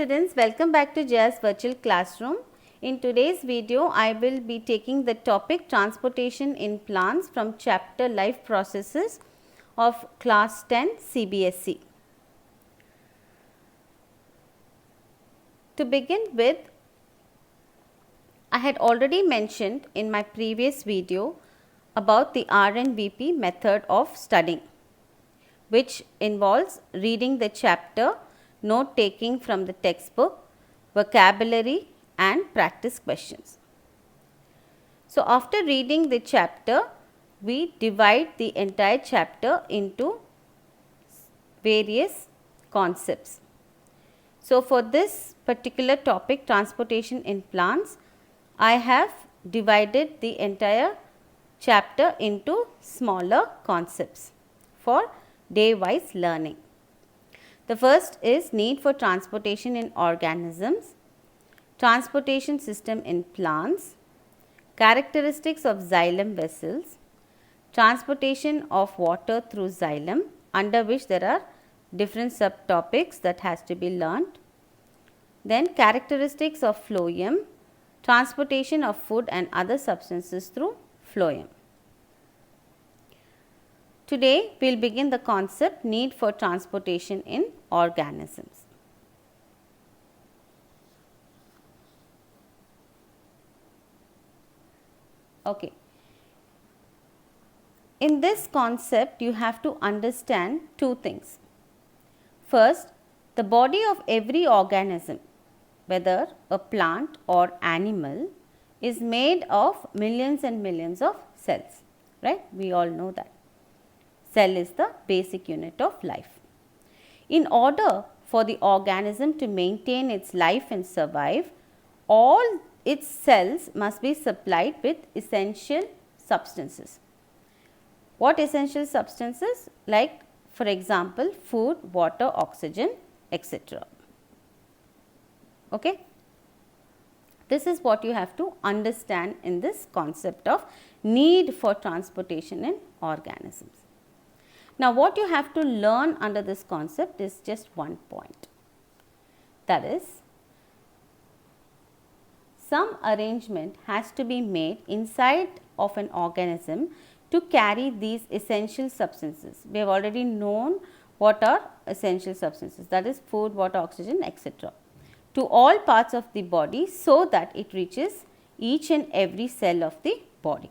Students, welcome back to Jaya's virtual classroom. In today's video, I will be taking the topic transportation in plants from chapter life processes of class 10 CBSE. To begin with, I had already mentioned in my previous video about the RNVP method of studying, which involves reading the chapter, note taking from the textbook, vocabulary and practice questions. So, after reading the chapter, we divide the entire chapter into various concepts. So, for this particular topic, transportation in plants, I have divided the entire chapter into smaller concepts for day-wise learning. The first is need for transportation in organisms, transportation system in plants, characteristics of xylem vessels, transportation of water through xylem, under which there are different subtopics that has to be learnt. Then characteristics of phloem, transportation of food and other substances through phloem. Today, we will begin the concept need for transportation in organisms. Okay. In this concept, you have to understand two things. First, the body of every organism, whether a plant or animal, is made of millions and millions of cells, right? We all know that. Cell is the basic unit of life. In order for the organism to maintain its life and survive, all its cells must be supplied with essential substances. What essential substances? Like, for example, food, water, oxygen, etc. Okay? This is what you have to understand in this concept of need for transportation in organisms. Now, what you have to learn under this concept is just one point, that is, some arrangement has to be made inside of an organism to carry these essential substances. We have already known what are essential substances, that is food, water, oxygen, etc. to all parts of the body so that it reaches each and every cell of the body.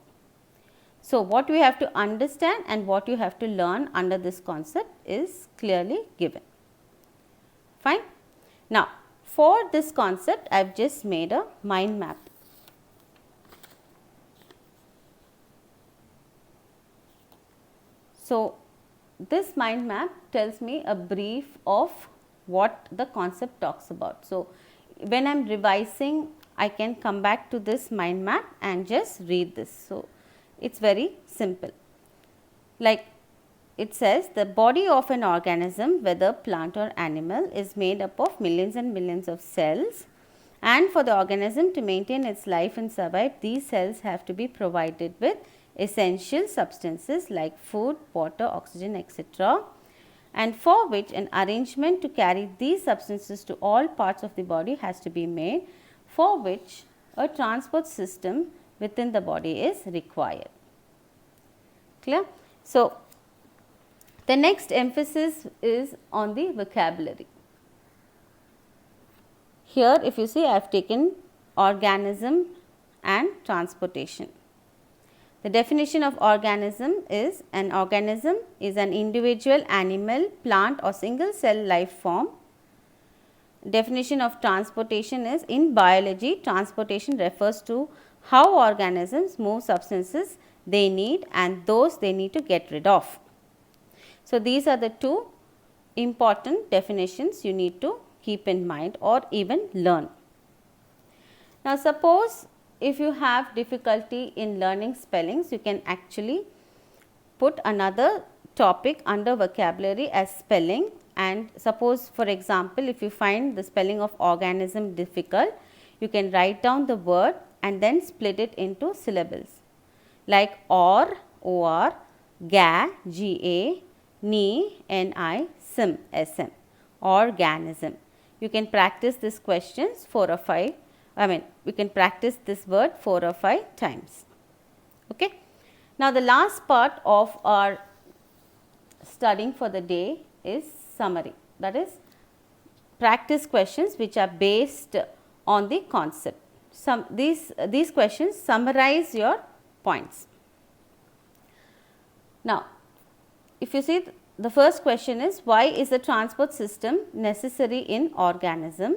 So, what we have to understand and what you have to learn under this concept is clearly given. Fine. Now, for this concept, I have just made a mind map. So, this mind map tells me a brief of what the concept talks about. So, when I am revising, I can come back to this mind map and just read this. So, it is very simple. Like it says, the body of an organism, whether plant or animal, is made up of millions and millions of cells, and for the organism to maintain its life and survive, these cells have to be provided with essential substances like food, water, oxygen, etc., and for which an arrangement to carry these substances to all parts of the body has to be made, for which a transport system within the body is required. Clear? So, the next emphasis is on the vocabulary. Here, if you see, I have taken organism and transportation. The definition of organism is an individual animal, plant or single cell life form. Definition of transportation is, in biology, transportation refers to how organisms move substances they need and those they need to get rid of. So, these are the two important definitions you need to keep in mind or even learn. Now, suppose if you have difficulty in learning spellings, you can actually put another topic under vocabulary as spelling, and suppose for example, if you find the spelling of organism difficult, you can write down the word and then split it into syllables like or, ga, ga, ni, ni, sim, sm, organism. You can practice these questions 4 or 5, we can practice this word 4 or 5 times. Okay. Now, the last part of our studying for the day is summary, that is practice questions which are based on the concept. These questions summarize your points. Now, if you see, the first question is, why is the transport system necessary in organism?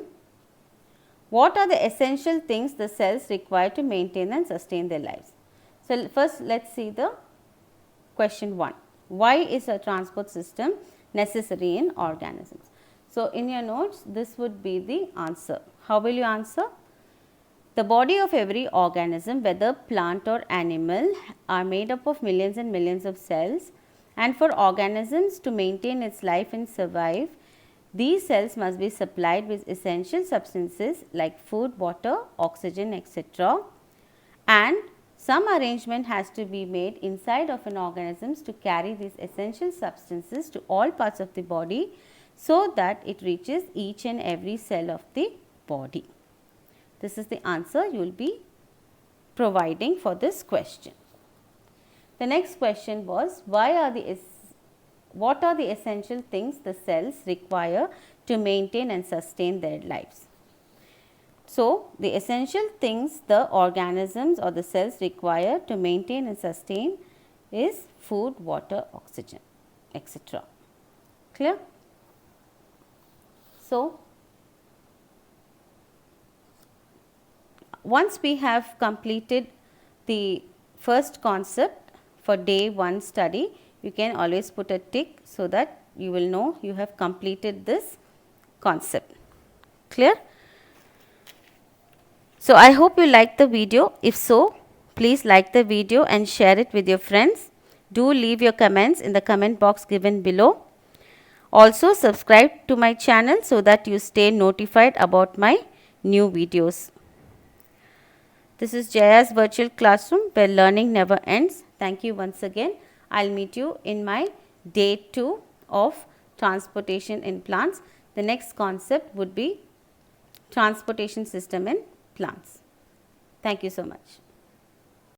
What are the essential things the cells require to maintain and sustain their lives? So, first let us see the question 1. Why is a transport system necessary in organisms? So, in your notes this would be the answer. How will you answer? The body of every organism, whether plant or animal, are made up of millions and millions of cells, and for organisms to maintain its life and survive, these cells must be supplied with essential substances like food, water, oxygen, etc. And some arrangement has to be made inside of an organism to carry these essential substances to all parts of the body, so that it reaches each and every cell of the body. This is the answer you will be providing for this question. The next question was, what are the essential things the cells require to maintain and sustain their lives? So, the essential things the organisms or the cells require to maintain and sustain is food, water, oxygen, etc. Clear? So, once we have completed the first concept for day 1 study, you can always put a tick so that you will know you have completed this concept. Clear? So, I hope you liked the video. If so, please like the video and share it with your friends. Do leave your comments in the comment box given below. Also, subscribe to my channel so that you stay notified about my new videos. This is Jaya's virtual classroom where learning never ends. Thank you once again. I will meet you in my day 2 of transportation in plants. The next concept would be transportation system in plants. Thank you so much.